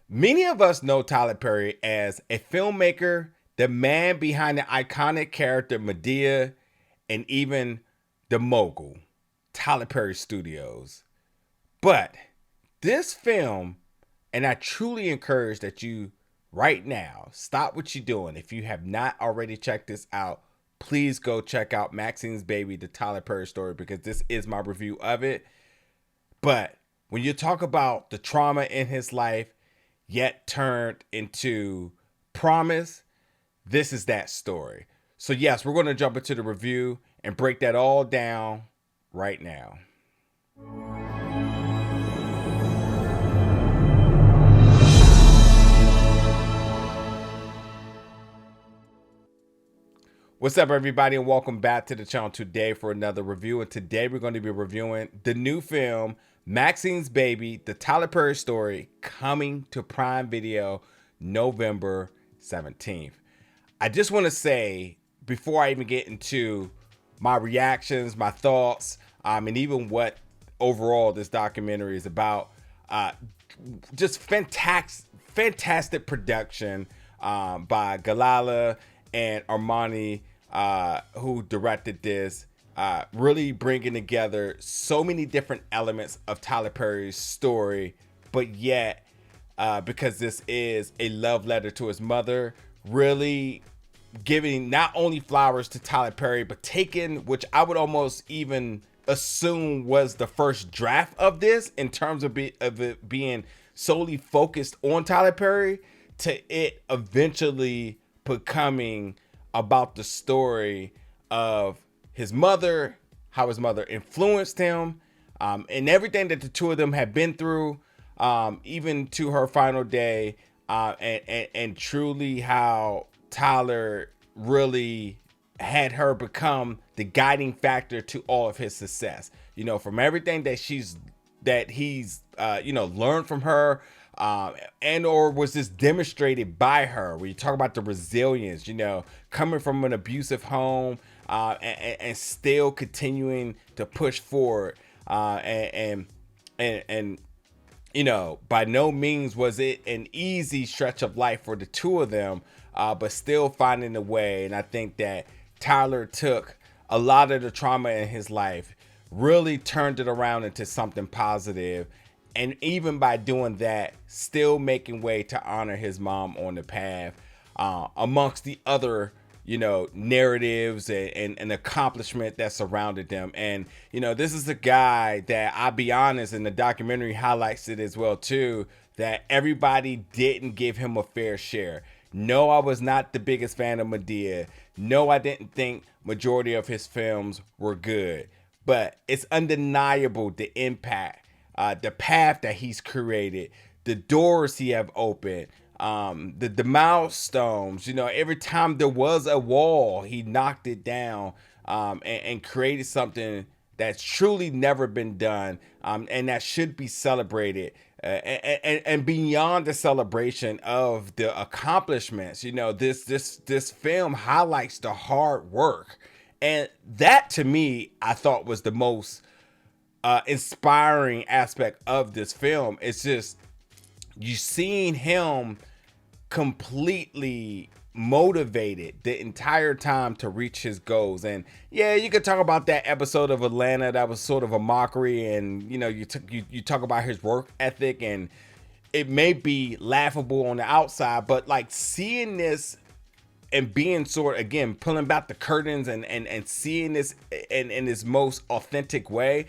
Many of us know Tyler Perry as a filmmaker, the man behind the iconic character Medea, and even the mogul, Tyler Perry Studios. But this film, and I truly encourage that you right now stop what you're doing. If you have not already checked this out, please go check out Maxine's Baby, the Tyler Perry story, because this is my review of it. But when you talk about the trauma in his life, yet turned into promise, this is that story. So, yes, we're going to jump into the review and break that all down right now. What's up, everybody, and welcome back to the channel today for another review. And today we're going to be reviewing the new film, Maxine's Baby, the Tyler Perry story, coming to Prime Video November 17th. I just want to say, before I even get into my reactions, my thoughts, and even what overall this documentary is about, just fantastic production by Gelila and Armani, who directed this, really bringing together so many different elements of Tyler Perry's story, but yet, because this is a love letter to his mother, really giving not only flowers to Tyler Perry, but taking, which I would almost even assume was the first draft of this in terms of it being solely focused on Tyler Perry, to it eventually becoming about the story of his mother, how his mother influenced him, and everything that the two of them had been through, even to her final day, and truly how Tyler really had her become the guiding factor to all of his success. You know, from everything that he's learned from her, and or was this demonstrated by her. When you talk about the resilience, coming from an abusive home, and still continuing to push forward, and by no means was it an easy stretch of life for the two of them, but still finding a way. And I think that Tyler took a lot of the trauma in his life, really turned it around into something positive, and even by doing that, still making way to honor his mom on the path, amongst the other narratives and accomplishment that surrounded them. And this is a guy that, I'll be honest, and the documentary highlights it as well too, that everybody didn't give him a fair share. No, I was not the biggest fan of Medea. No, I didn't think majority of his films were good, but it's undeniable the impact, the path that he's created, the doors he have opened, the milestones. Every time there was a wall, he knocked it down, and created something that's truly never been done, and that should be celebrated, and beyond the celebration of the accomplishments. This film highlights the hard work, and that, to me, I thought was the most inspiring aspect of this film. It's just you seeing him completely motivated the entire time to reach his goals. And yeah, you could talk about that episode of Atlanta that was sort of a mockery, and you talk about his work ethic, and it may be laughable on the outside, but like seeing this and being sort of, again, pulling back the curtains and seeing this in his most authentic way,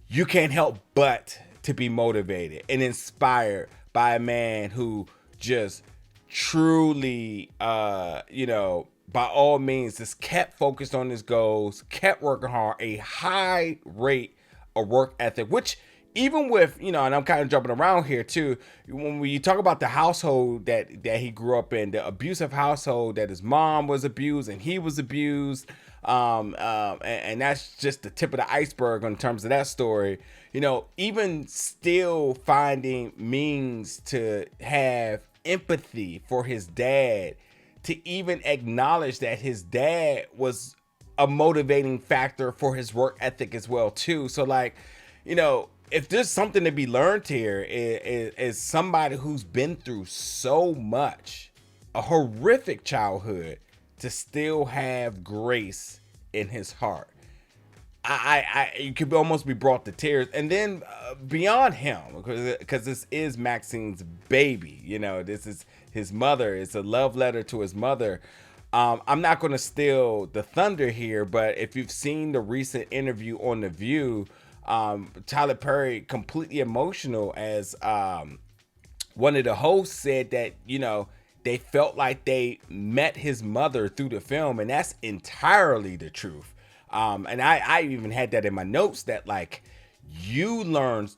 you can't help but to be motivated and inspired by a man who just truly, by all means, just kept focused on his goals, kept working hard, a high rate of work ethic, which even with, and I'm kind of jumping around here too, when you talk about the household that he grew up in, the abusive household, that his mom was abused and he was abused, and that's just the tip of the iceberg in terms of that story. Even still finding means to have empathy for his dad, to even acknowledge that his dad was a motivating factor for his work ethic as well too. So like, if there's something to be learned here, is somebody who's been through so much, a horrific childhood, to still have grace in his heart. You could almost be brought to tears. And then beyond him, because this is Maxine's baby, you know, this is his mother. It's a love letter to his mother. I'm not going to steal the thunder here, but if you've seen the recent interview on The View, Tyler Perry, completely emotional, as one of the hosts said that, you know, they felt like they met his mother through the film, and that's entirely the truth. And I even had that in my notes, that like, you learn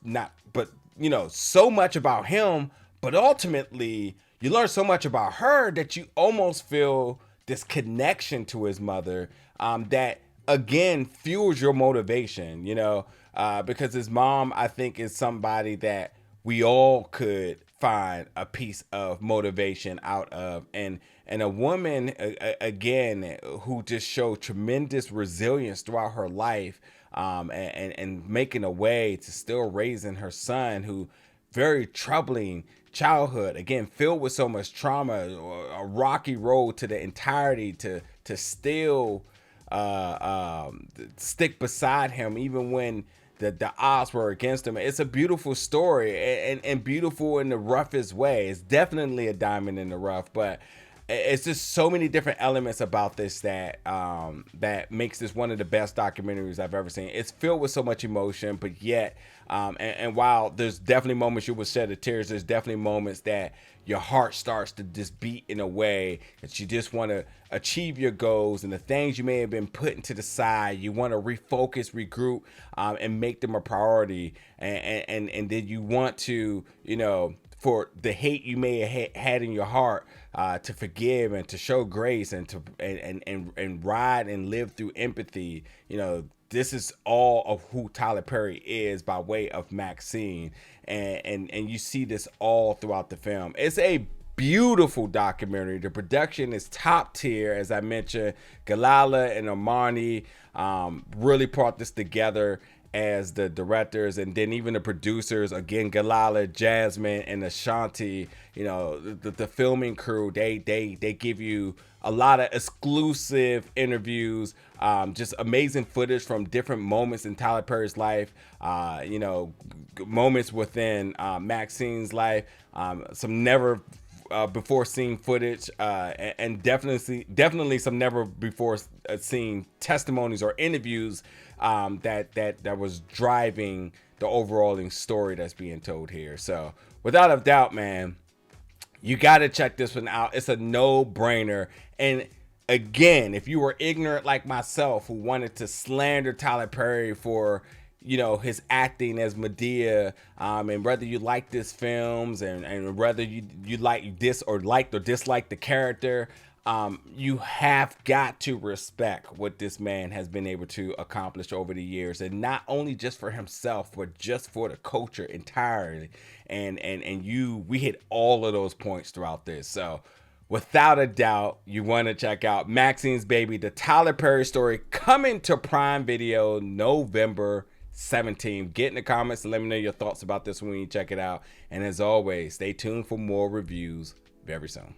so much about him, but ultimately you learn so much about her that you almost feel this connection to his mother, that again fuels your motivation, you know, because his mom, I think, is somebody that we all could find a piece of motivation out of, and a woman, again, who just showed tremendous resilience throughout her life, and making a way to still raising her son, who very troubling childhood, again, filled with so much trauma, a rocky road to the entirety, to still stick beside him even when the odds were against him. It's a beautiful story, and beautiful in the roughest way. It's definitely a diamond in the rough, but it's just so many different elements about this that that makes this one of the best documentaries I've ever seen. It's filled with so much emotion, but yet, and while there's definitely moments you will shed the tears, there's definitely moments that your heart starts to just beat in a way that you just want to achieve your goals, and the things you may have been putting to the side, you want to refocus, regroup, and make them a priority, and then you want to, you know, for the hate you may have had in your heart, to forgive and to show grace, and to and ride and live through empathy. You know, this is all of who Tyler Perry is by way of Maxine, and you see this all throughout the film. It's a beautiful documentary. The production is top tier, as I mentioned. Gelila and Armani really brought this together as the directors, and then even the producers, again, Gelila, Jasmine, and Ashanti, you know, the filming crew, they give you a lot of exclusive interviews, just amazing footage from different moments in Tyler Perry's life, you know, moments within Maxine's life, some never before seen footage, and definitely some never before seen testimonies or interviews that was driving the overall story that's being told here. So without a doubt, man, you got to check this one out. It's a no-brainer. And again, if you were ignorant like myself, who wanted to slander Tyler Perry for, you know, his acting as Medea, and whether you like this films, and whether you like this or liked or disliked the character, you have got to respect what this man has been able to accomplish over the years, and not only just for himself, but just for the culture entirely. And we hit all of those points throughout this. So without a doubt, you want to check out Maxine's Baby, the Tyler Perry story, coming to Prime Video November 17th. Get in the comments and let me know your thoughts about this when you check it out. And as always, stay tuned for more reviews very soon.